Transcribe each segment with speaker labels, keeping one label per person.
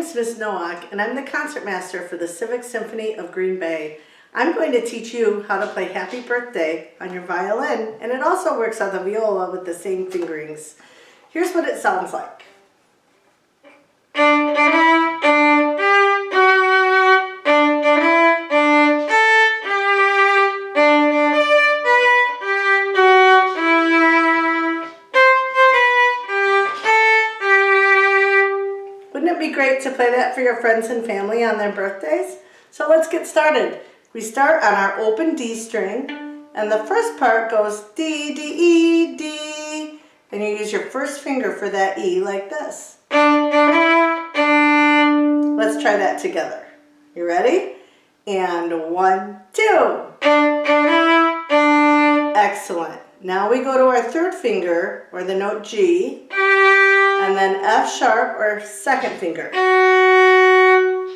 Speaker 1: is Miss Nowak, and I'm the concertmaster for the Civic Symphony of Green Bay. I'm going to teach you how to play Happy Birthday on your violin, and it also works on the viola with the same fingerings. Here's what it sounds like. Wouldn't it be great to play that for your friends and family on their birthdays? So let's get started. We start on our open D string, and the first part goes D, D, E, D, and you use your first finger for that E like this. Let's try that together. You ready? And 1, 2. Excellent. Now we go to our third finger, or the note G, and then F sharp or second finger.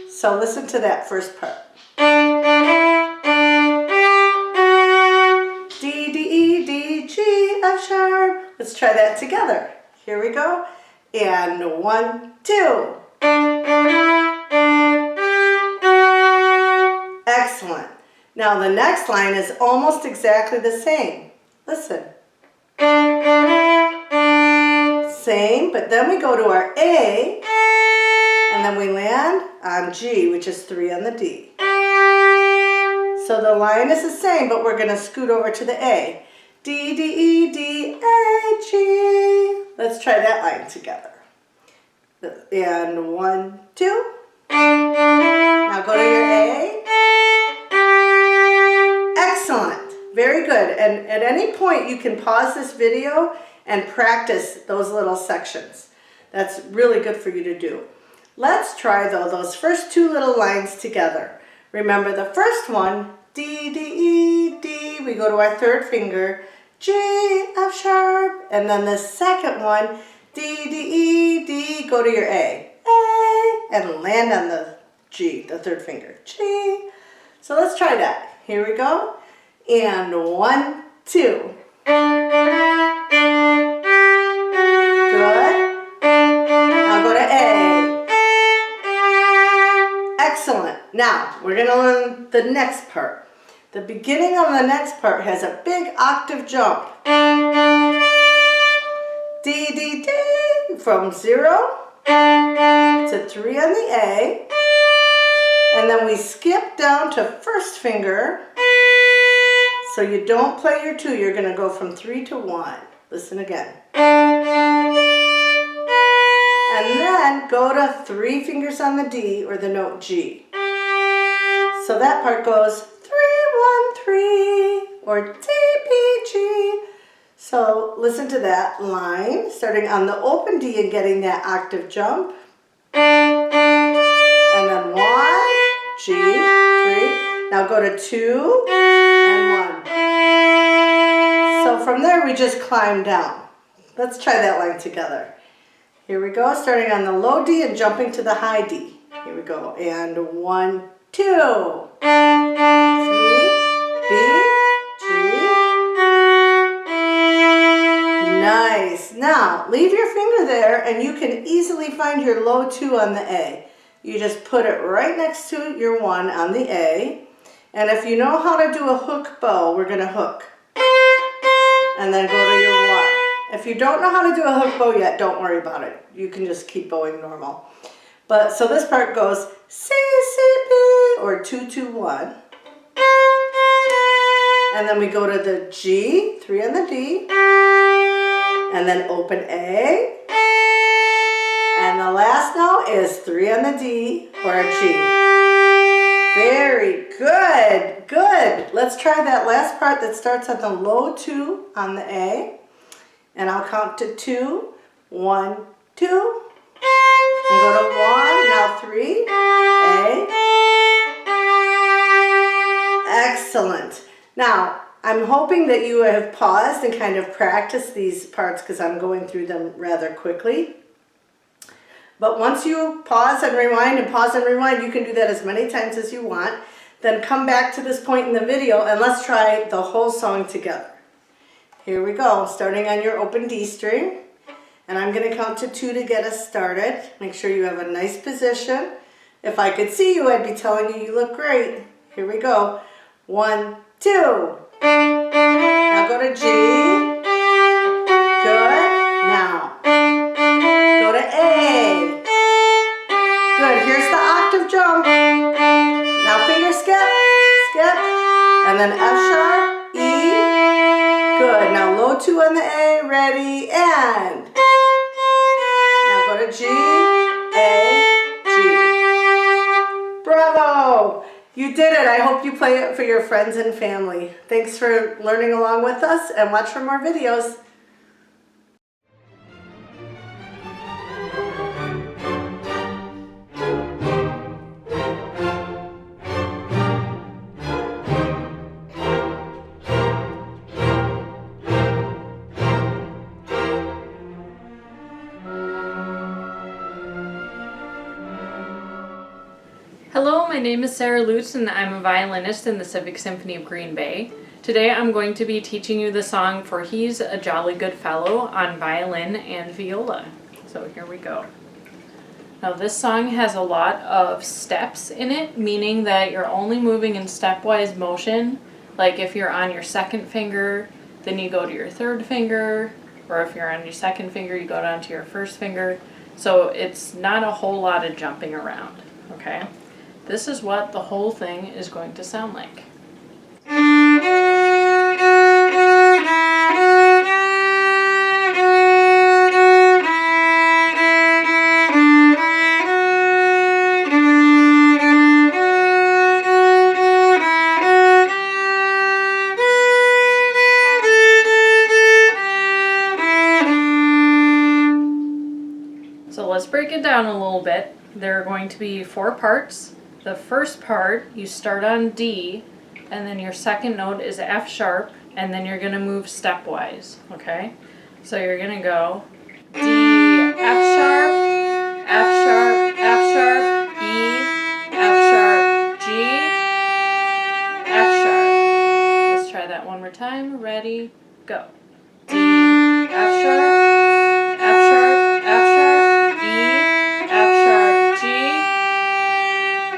Speaker 1: So listen to that first part. D, D, E, D, G, F sharp. Let's try that together. Here we go. And 1, 2. Excellent. Now the next line is almost exactly the same. Listen. Same, but then we go to our A, and then we land on G, which is 3 on the D. So the line is the same, but we're going to scoot over to the A. D, D, E, D, A, G. Let's try that line together. And 1, 2. Now go to your A. Excellent. Very good. And at any point you can pause this video and practice those little sections. That's really good for you to do. Let's try though those first two little lines together. Remember the first one, D, D, E, D, we go to our third finger, G, F sharp, and then the second one, D, D, E, D, go to your A, and land on the G, the third finger, G. So let's try that. Here we go. And 1, 2. Excellent. Now, we're going to learn the next part. The beginning of the next part has a big octave jump. D, D, D, from 0 to 3 on the A. And then we skip down to first finger. So you don't play your 2, you're going to go from 3 to 1. Listen again. And then go to 3 fingers on the D, or the note G. So that part goes 3, 1, 3, or D, B, G. So listen to that line, starting on the open D and getting that octave jump. And then 1, G, 3. Now go to 2 and 1. So from there we just climb down. Let's try that line together. Here we go, starting on the low D and jumping to the high D. Here we go, and 1, 2, 3, B, G. Nice. Now, leave your finger there and you can easily find your low 2 on the A. You just put it right next to your 1 on the A. And if you know how to do a hook bow, we're going to hook. And then go to your 1. If you don't know how to do a hook bow yet, don't worry about it. You can just keep bowing normal. But so this part goes C, C, B, or 2, 2, 1. And then we go to the G, 3 on the D. And then open A. And the last note is 3 on the D, or a G. Very good, good. Let's try that last part that starts at the low 2 on the A. And I'll count to 2, 1, 2, and go to 1, now 3, A. Excellent. Now, I'm hoping that you have paused and kind of practiced these parts because I'm going through them rather quickly. But once you pause and rewind and pause and rewind, you can do that as many times as you want. Then come back to this point in the video and let's try the whole song together. Here we go, starting on your open D string. And I'm going to count to 2 to get us started. Make sure you have a nice position. If I could see you, I'd be telling you you look great. Here we go. 1, 2. Now go to G. Good. Now go to A. Good. Here's the octave jump. Now finger skip, skip, and then F sharp, E. Good. Now low 2 on the A. Ready, and now go to G, A, G. Bravo! You did it. I hope you play it for your friends and family. Thanks for learning along with us, and watch for more videos.
Speaker 2: Hello, my name is Sarah Lutz and I'm a violinist in the Civic Symphony of Green Bay. Today I'm going to be teaching you the song For He's a Jolly Good Fellow on violin and viola. So here we go. Now this song has a lot of steps in it, meaning that you're only moving in stepwise motion. Like if you're on your second finger, then you go to your third finger, or if you're on your second finger, you go down to your first finger. So it's not a whole lot of jumping around, okay? This is what the whole thing is going to sound like. So let's break it down a little bit. There are going to be 4 parts. The first part, you start on D, and then your second note is F sharp, and then you're going to move stepwise, okay? So you're going to go D, F sharp, F sharp, F sharp, E, F sharp, G, F sharp. Let's try that one more time. Ready, go. D, F sharp, F sharp, F sharp, E, F sharp, G,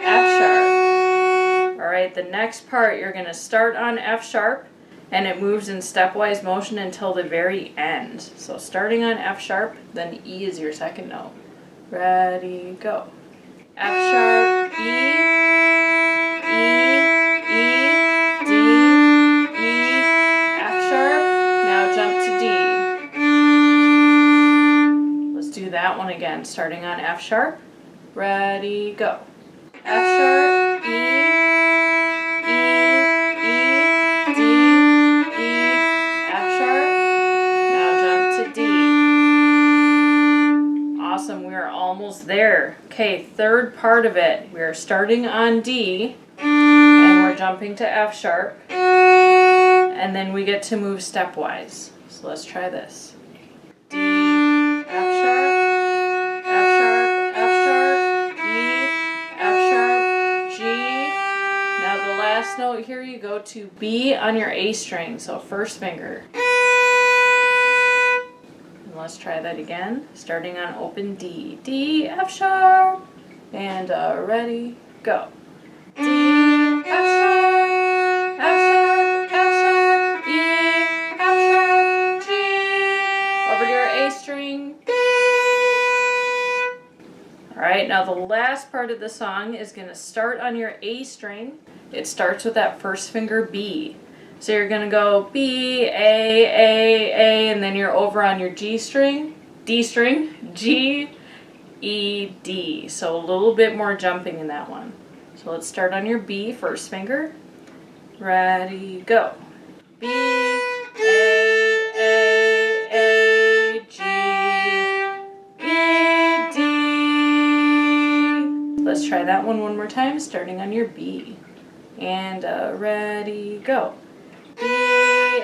Speaker 2: F sharp. Alright, the next part you're going to start on F sharp and it moves in stepwise motion until the very end. So starting on F sharp, then E is your second note. Ready, go. F sharp, E, E, E, D, E, F sharp. Now jump to D. Let's do that one again, starting on F sharp. Ready, go. F sharp, E, E, E, D, E, F sharp. Now jump to D. Awesome, we are almost there. Okay, third part of it. We are starting on D, and we're jumping to F sharp, and then we get to move stepwise. So let's try this. D, F sharp, F sharp, F sharp, E, F sharp, G. Now the last note here, you go to B on your A string, so first finger. And let's try that again, starting on open D. D, F sharp, and ready, go. D, F sharp, F sharp, F sharp, E, F sharp, G. Over to your A string. Alright, now the last part of the song is going to start on your A string. It starts with that first finger B. So you're going to go B, A, and then you're over on your G string, D string, G, E, D. So a little bit more jumping in that one. So let's start on your B, first finger. Ready, go. B, A, G, E, D. Let's try that one more time, starting on your B. And ready, go. B, A,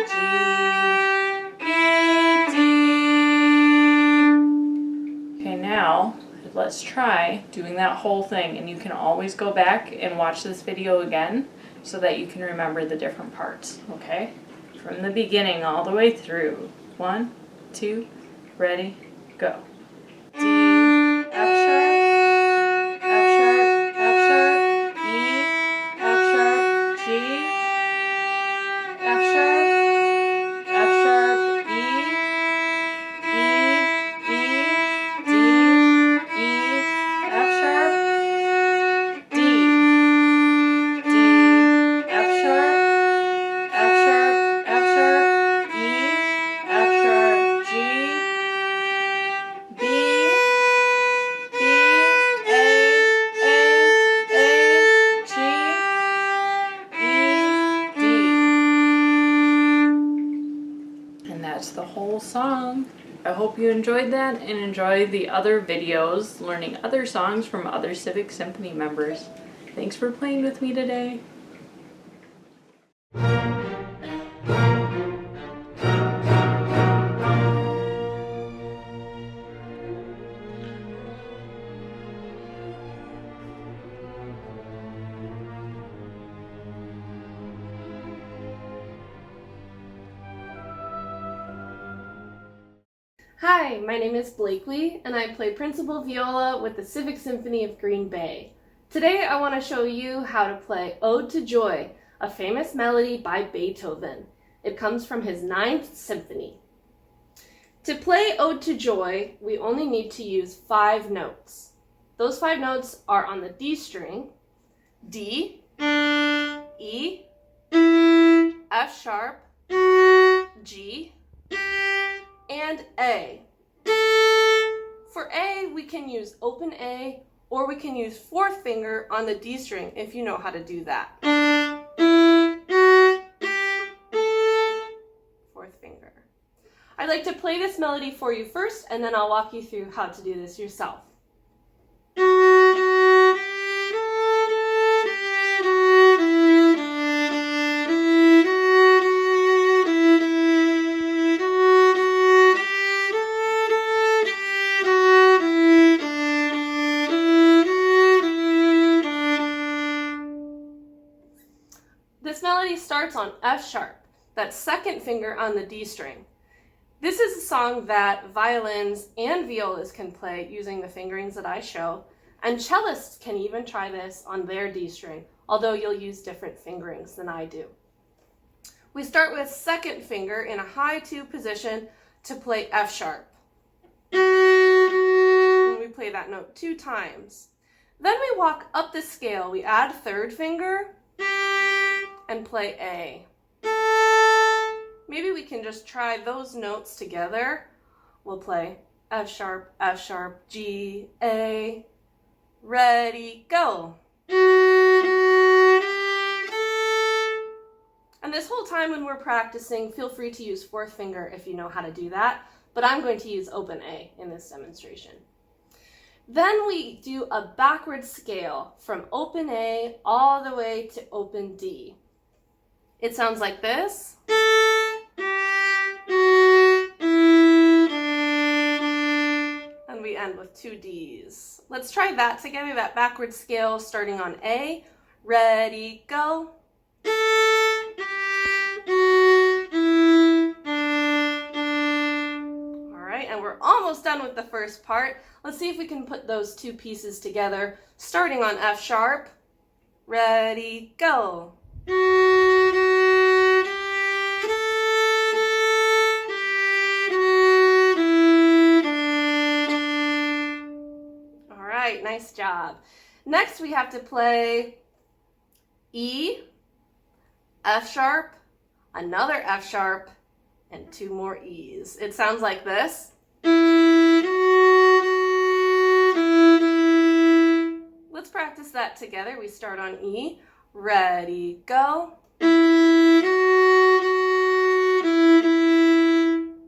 Speaker 2: G, E, D. Okay, now let's try doing that whole thing, and you can always go back and watch this video again so that you can remember the different parts, okay? From the beginning all the way through. 1, 2, ready, go. D, F sharp, F sharp, F sharp, E, F sharp, G, F sharp, F sharp, E, D, E, F sharp, D, F sharp, F sharp, F sharp, E, F sharp, G, B, A, G, E, D. And that's the whole song. I hope you enjoyed that and enjoy the other videos learning other songs from other Civic Symphony members. Thanks for playing with me today.
Speaker 3: Hi, my name is Blakeley, and I play principal viola with the Civic Symphony of Green Bay. Today I want to show you how to play Ode to Joy, a famous melody by Beethoven. It comes from his 9th symphony. To play Ode to Joy, we only need to use 5 notes. Those 5 notes are on the D string, D, E, F sharp, G, and A. For A, we can use open A, or we can use 4th finger on the D string if you know how to do that. 4th finger. I'd like to play this melody for you first, and then I'll walk you through how to do this yourself. This melody starts on F sharp, that 2nd finger on the D string. This is a song that violins and violas can play using the fingerings that I show, and cellists can even try this on their D string, although you'll use different fingerings than I do. We start with 2nd finger in a high 2 position to play F sharp. And we play that note 2 times. Then we walk up the scale. We add 3rd finger and play A. Maybe we can just try those notes together. We'll play F sharp, G, A. Ready, go. And this whole time when we're practicing, feel free to use 4th finger if you know how to do that, but I'm going to use open A in this demonstration. Then we do a backward scale from open A all the way to open D. It sounds like this. And we end with 2 Ds. Let's try that together, that backward scale starting on A. Ready, go. All right, and we're almost done with the first part. Let's see if we can put those 2 pieces together, starting on F sharp. Ready, go. All right, nice job. Next, we have to play E, F sharp, another F sharp, and 2 more E's. It sounds like this. Let's practice that together. We start on E. Ready, go.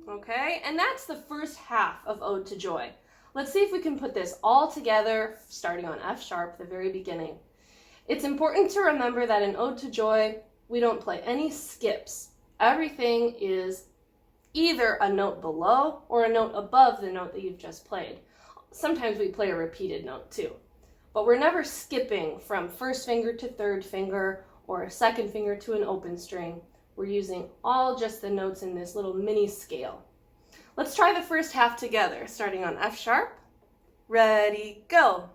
Speaker 3: Okay, and that's the first half of Ode to Joy. Let's see if we can put this all together, starting on F sharp, the very beginning. It's important to remember that in Ode to Joy, we don't play any skips. Everything is either a note below or a note above the note that you've just played. Sometimes we play a repeated note too. But we're never skipping from 1st finger to 3rd finger or a 2nd finger to an open string. We're using all just the notes in this little mini scale. Let's try the first half together, starting on F sharp. Ready, go.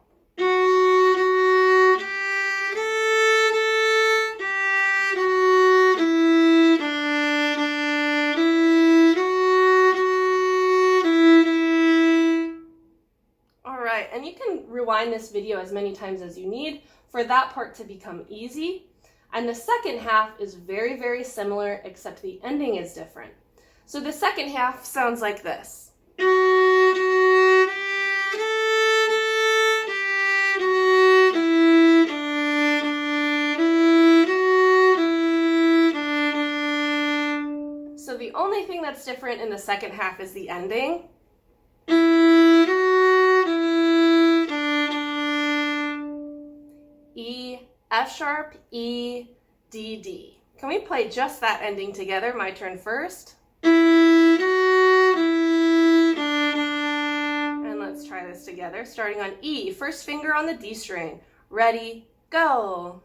Speaker 3: All right, and you can rewind this video as many times as you need for that part to become easy. And the second half is very, very similar, except the ending is different. So the second half sounds like this. So the only thing that's different in the second half is the ending. E, F sharp, E, D, D. Can we play just that ending together? My turn first. And let's try this together, starting on E. First finger on the D string. Ready, go.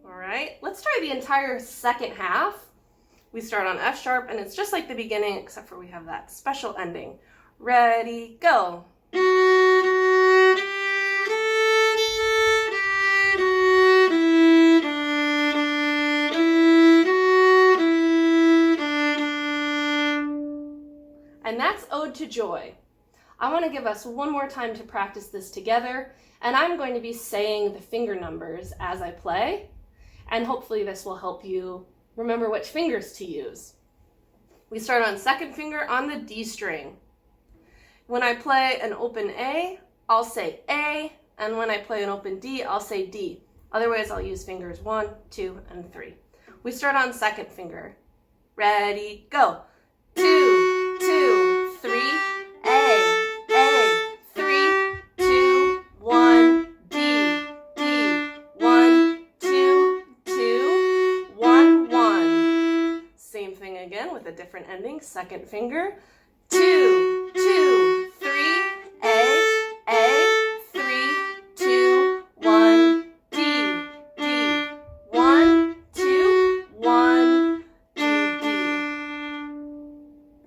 Speaker 3: All right, let's try the entire second half. We start on F sharp, and it's just like the beginning, except for we have that special ending. Ready, go. And that's Ode to Joy. I want to give us one more time to practice this together, and I'm going to be saying the finger numbers as I play, and hopefully this will help you remember which fingers to use. We start on second finger on the D string. When I play an open A, I'll say A, and when I play an open D, I'll say D. Otherwise, I'll use fingers 1, 2, and 3. We start on second finger. Ready, go. 2, 2, 3, A, 3, 2, 1, D, D, 1, 2, 2, 1, 1. Same thing again with a different ending. Second finger. 2, 2, 3, A, 3, 2, 1, D, D, 1, 2, 1, D, D.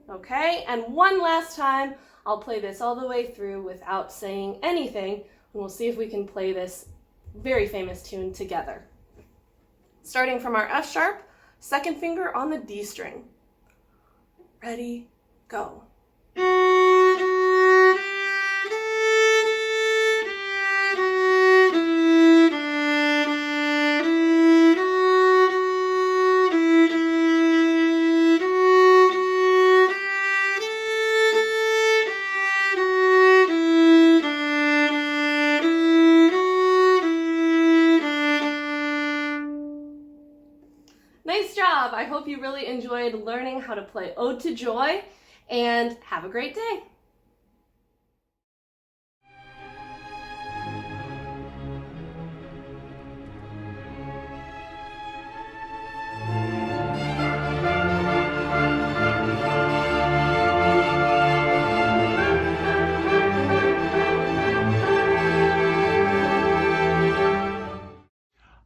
Speaker 3: Okay, and one last time, I'll play this all the way through without saying anything, and we'll see if we can play this very famous tune together. Starting from our F sharp, second finger on the D string. Ready, go. Nice job! I hope you really enjoyed learning how to play Ode to Joy, and have a great day!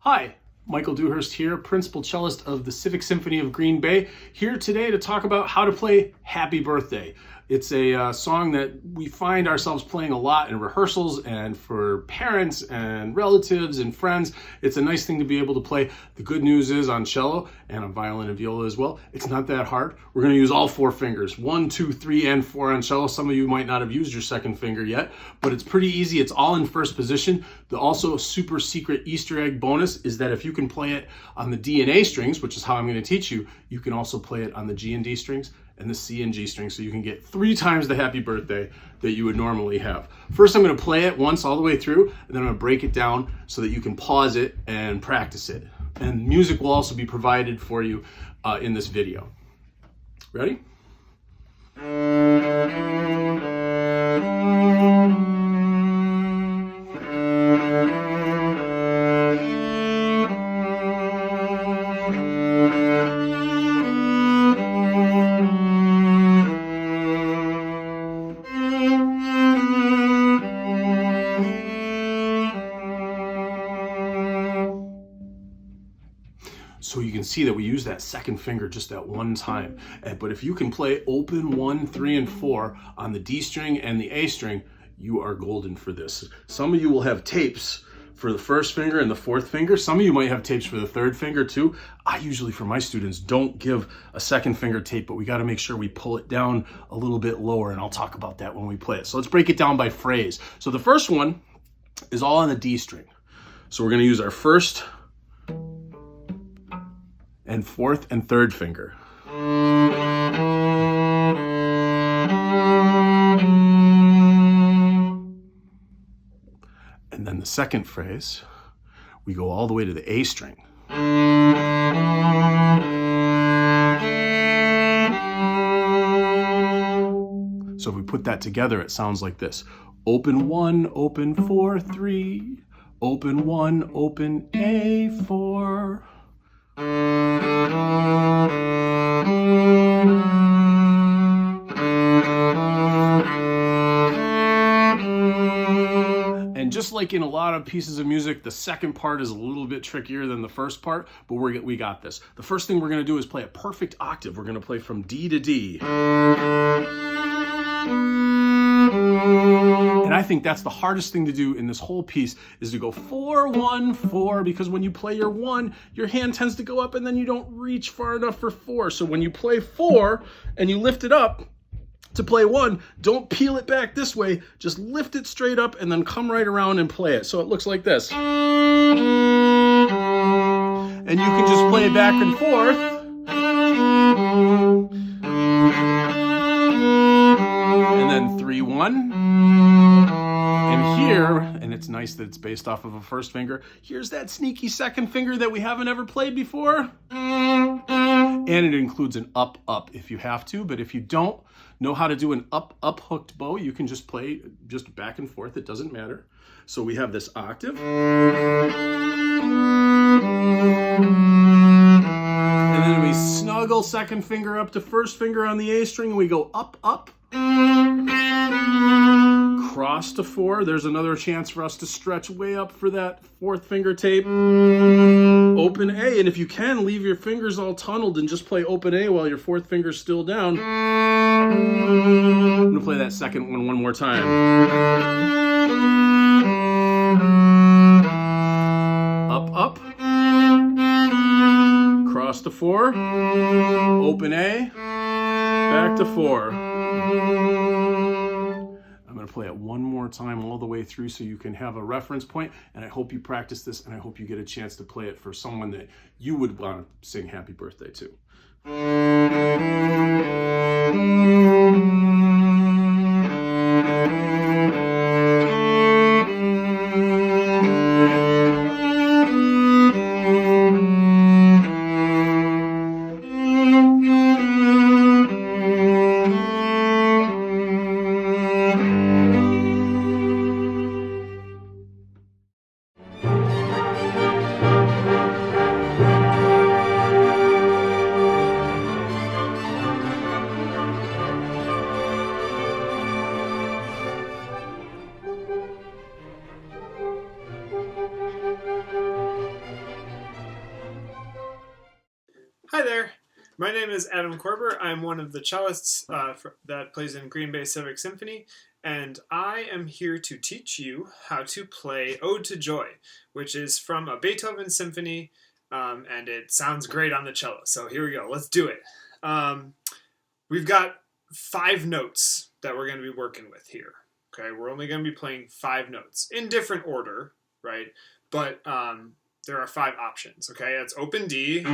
Speaker 4: Hi, Michael Dewhirst here, Principal Cellist of the Civic Symphony of Green Bay, here today to talk about how to play Happy Birthday. It's a song that we find ourselves playing a lot in rehearsals and for parents and relatives and friends. It's a nice thing to be able to play. The good news is on cello and on violin and viola as well, it's not that hard. We're going to use all 4 fingers, 1, 2, 3, and 4 on cello. Some of you might not have used your second finger yet, but it's pretty easy. It's all in first position. The also super secret Easter egg bonus is that if you can play it on the D and A strings, which is how I'm going to teach you, you can also play it on the G and D strings and the C and G strings, so you can get 3 times the happy birthday that you would normally have. First, I'm going to play it once all the way through, and then I'm going to break it down so that you can pause it and practice it. And music will also be provided for you in this video. Ready? can see that we use that second finger just that one time. But if you can play open 1, 3, and 4 on the D string and the A string, you are golden for this. Some of you will have tapes for the first finger and the fourth finger. Some of you might have tapes for the third finger too. I usually, for my students, don't give a second finger tape, but we got to make sure we pull it down a little bit lower, and I'll talk about that when we play it. So let's break it down by phrase. So the first one is all on the D string. So we're going to use our first and fourth and third finger. And then the second phrase, we go all the way to the A string. So if we put that together, it sounds like this. Open 1, open 4, 3. Open 1, open A, 4. And just like in a lot of pieces of music, the second part is a little bit trickier than the first part, but we got this. The first thing we're going to do is play a perfect octave. We're going to play from D to D. And I think that's the hardest thing to do in this whole piece, is to go 4, 1, 4, because when you play your 1, your hand tends to go up and then you don't reach far enough for 4. So when you play 4 and you lift it up to play 1, don't peel it back this way, just lift it straight up and then come right around and play it. So it looks like this. And you can just play it back and forth. And then 3, 1. And here, and it's nice that it's based off of a first finger, here's that sneaky second finger that we haven't ever played before. And it includes an up, up if you have to, but if you don't know how to do an up, up hooked bow, you can just play just back and forth, it doesn't matter. So we have this octave. And then we snuggle second finger up to first finger on the A string, and we go up, up. Cross to 4. There's another chance for us to stretch way up for that fourth finger tape. Open A, and if you can, leave your fingers all tunneled and just play open A while your fourth finger's still down. I'm gonna play that second one more time. Up, up. Cross to 4. Open A. Back to 4. I'm going to play it one more time all the way through so you can have a reference point, and I hope you practice this, and I hope you get a chance to play it for someone that you would want to sing happy birthday to.
Speaker 5: Hi there, my name is Adam Korber. I'm one of the cellists that plays in Green Bay Civic Symphony, and I am here to teach you how to play Ode to Joy, which is from a Beethoven symphony, and it sounds great on the cello. So here we go, let's do it. We've got 5 notes that we're going to be working with here. Okay, we're only going to be playing 5 notes in different order, right? But there are 5 options. Okay, it's open D,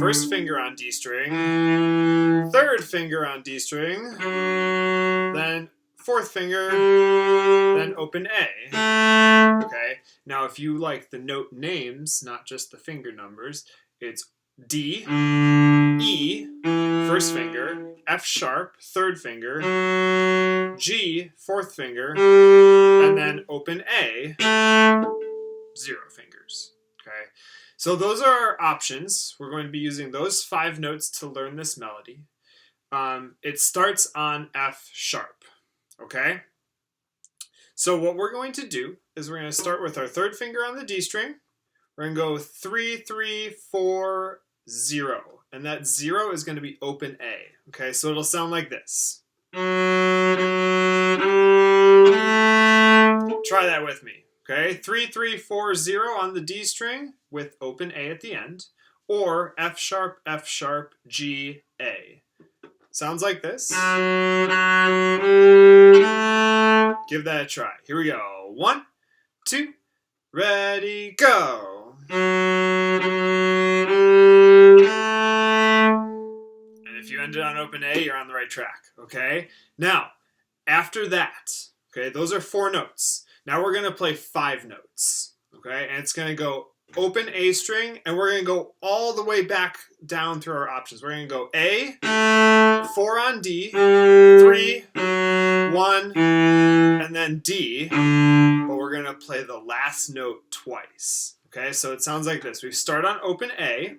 Speaker 5: first finger on D string, third finger on D string, then fourth finger, then open A. Okay, now if you like the note names, not just the finger numbers, it's D, E, first finger, F sharp, third finger, G, fourth finger, and then open A, 0 fingers. Okay, so those are our options. We're going to be using those 5 notes to learn this melody. It starts on F sharp. Okay, so what we're going to do is we're going to start with our third finger on the D string. we're going to go 3, 3, 4, 0. And that 0 is going to be open A. Okay, so it'll sound like this. Try that with me. Okay, 3, 3, 4, 0 on the D string with open A at the end, or F sharp, G, A. Sounds like this. Give that a try. Here we go. 1, 2, ready, go. And if you ended on open A, you're on the right track. Okay. Now, after that, okay, those are 4 notes. Now we're going to play 5 notes, okay? And it's going to go open A string, and we're going to go all the way back down through our options. We're going to go A, 4 on D, 3, 1, and then D, but we're going to play the last note twice, okay? So it sounds like this. We start on open A,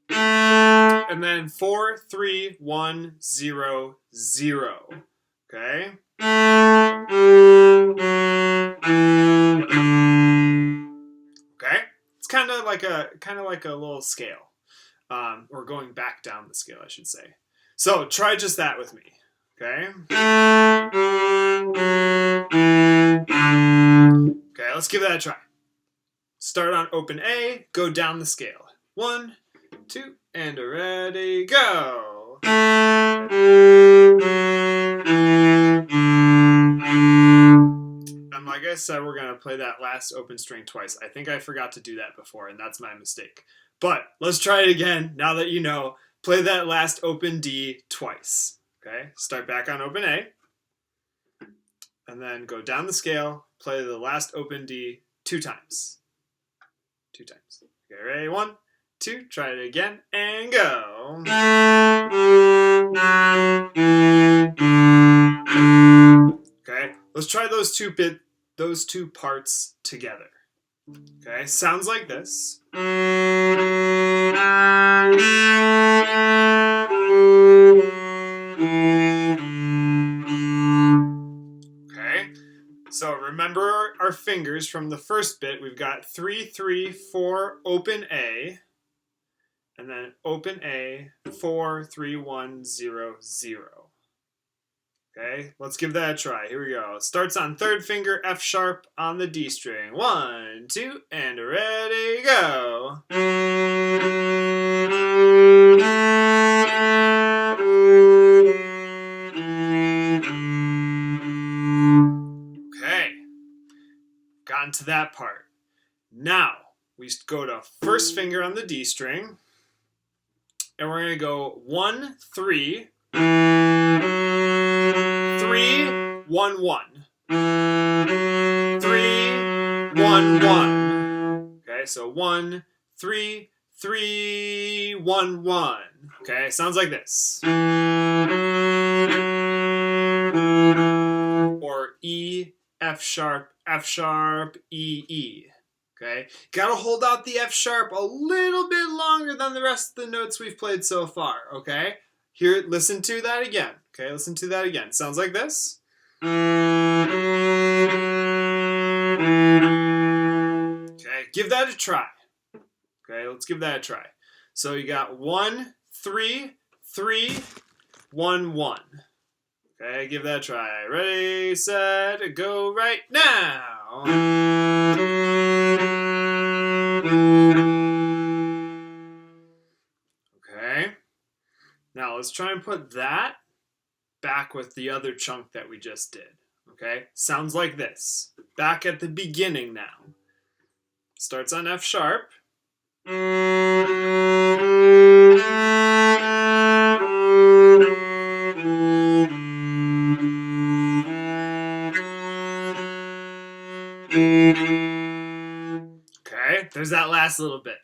Speaker 5: and then 4, 3, 1, 0, 0, okay? Okay, it's kind of like a little scale, or going back down the scale, I should say. So try just that with me. Okay. Okay, let's give that a try. Start on open A, go down the scale. 1, 2, and ready, go. Like I said, we're going to play that last open string twice. I think I forgot to do that before, and that's my mistake. But let's try it again. Now that you know, play that last open D twice. Okay, start back on open A, and then go down the scale, play the last open D 2 times. 2 times. Okay, ready? 1, 2, try it again, and go. Okay, let's try those two parts together. Okay, sounds like this. Okay, so remember our fingers from the first bit. We've got 3, 3, 4, open A, and then open A, 4, 3, 1, 0, 0. Okay, let's give that a try. Here we go. Starts on 3rd finger, F sharp on the D string. 1, 2, and ready, go. Okay, gotten to that part. Now, we go to 1st finger on the D string, and we're going to go 1, 3, 3, 1, 1. 3, 1, 1. Okay, so 1, 3, 3, 1, 1. Okay, sounds like this. Or E, F sharp, E, E. Okay, gotta hold out the F sharp a little bit longer than the rest of the notes we've played so far. Okay, here, listen to that again. Okay, listen to that again. Sounds like this. Okay, give that a try. Okay, let's give that a try. So you got 1, 3, 3, 1, 1. Okay, give that a try. Ready, set, go right now. Okay. Now let's try and put that back with the other chunk that we just did. Okay, sounds like this. Back at the beginning now. Starts on F sharp. Okay, there's that last little bit.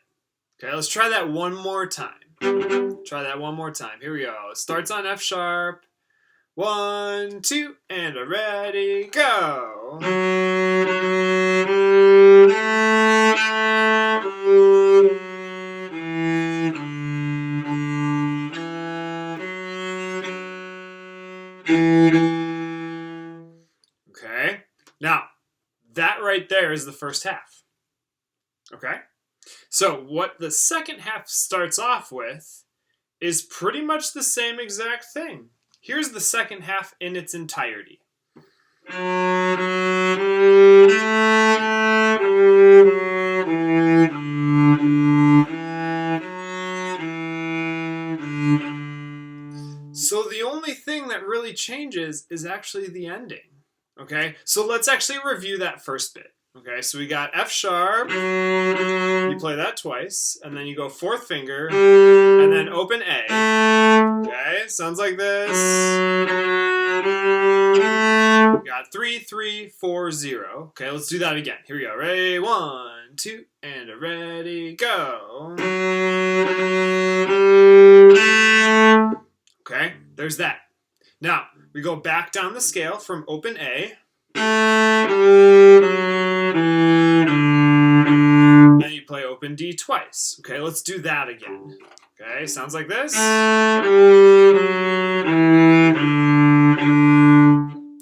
Speaker 5: Okay, let's try that one more time. Try that one more time. Here we go. Starts on F sharp. 1, 2, and ready, go. Okay, now that right there is the first half. Okay, So what the second half starts off with is pretty much the same exact thing. Here's the second half in its entirety. So the only thing that really changes is actually the ending. Okay, so let's actually review that first bit. Okay, so we got F sharp, you play that twice, and then you go fourth finger, and then open A. Okay, sounds like this. We got 3, 3, 4, 0. Okay, let's do that again. Here we go. Ready, 1, 2, and ready, go. Okay, there's that. Now, we go back down the scale from open A. And you play open D twice. Okay, let's do that again. Okay, sounds like this.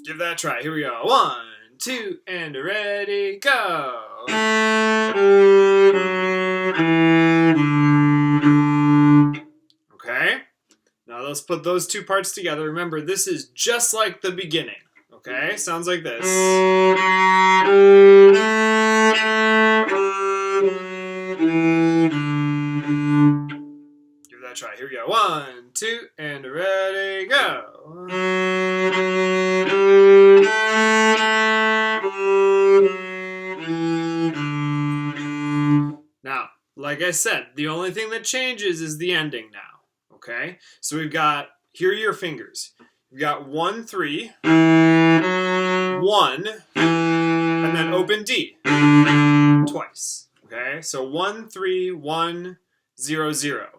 Speaker 5: Give that a try. Here we go. 1, 2, and ready, go. Okay, now let's put those two parts together. Remember, this is just like the beginning. Okay, sounds like this. Give that a try. Here we go. 1, 2, and ready, go. Now, like I said, the only thing that changes is the ending now. Okay, so we've got, here are your fingers. We've got 1, 3, 1, and then open D twice. Okay, so 1, 3, 1, 0, 0.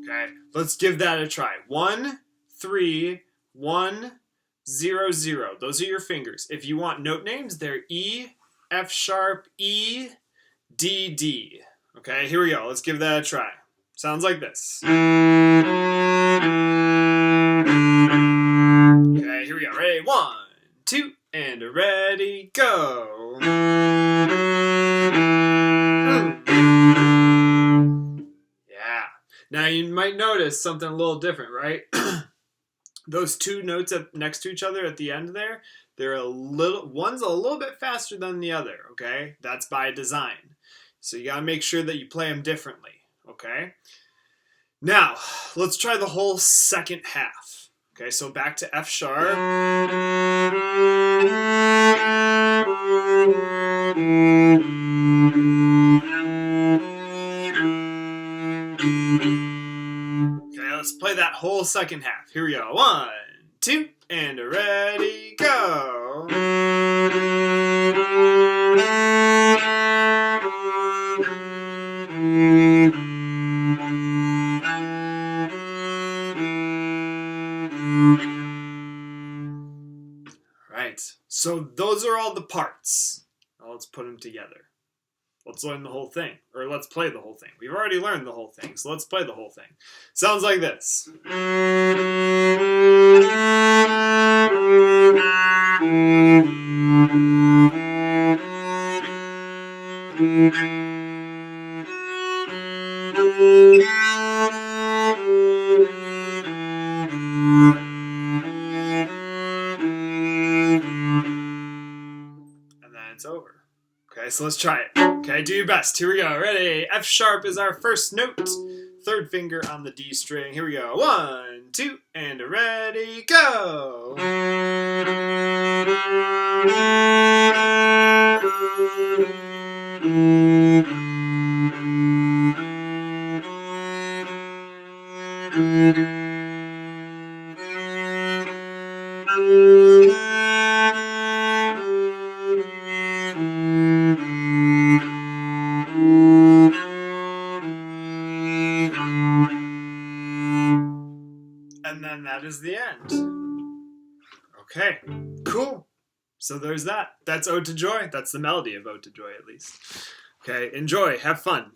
Speaker 5: Okay, let's give that a try. 1, 3, 1, 0, 0. Those are your fingers. If you want note names, they're E, F sharp, E, D, D. Okay, here we go. Let's give that a try. Sounds like this. Okay, here we go. Ready? 1, 2, and ready, go. Yeah. Now you might notice something a little different, right? Those two notes next to each other at the end there, one's a little bit faster than the other, okay? That's by design. So you gotta make sure that you play them differently, okay? Now, let's try the whole second half. Okay, so back to F sharp. Okay, let's play that whole second half. Here we go. 1, 2, and ready, go. Right, so those are all the parts. Now let's put them together. Let's learn the whole thing, or let's play the whole thing. We've already learned the whole thing, so let's play the whole thing. Sounds like this. And then it's over. Okay, so let's try it. Okay, do your best. Here we go. Ready? F sharp is our first note. Third finger on the D string. Here we go. 1, 2, and ready, go. And then that is the end. Okay, cool. So there's that. That's Ode to Joy. That's the melody of Ode to Joy, at least. Okay, enjoy. Have fun.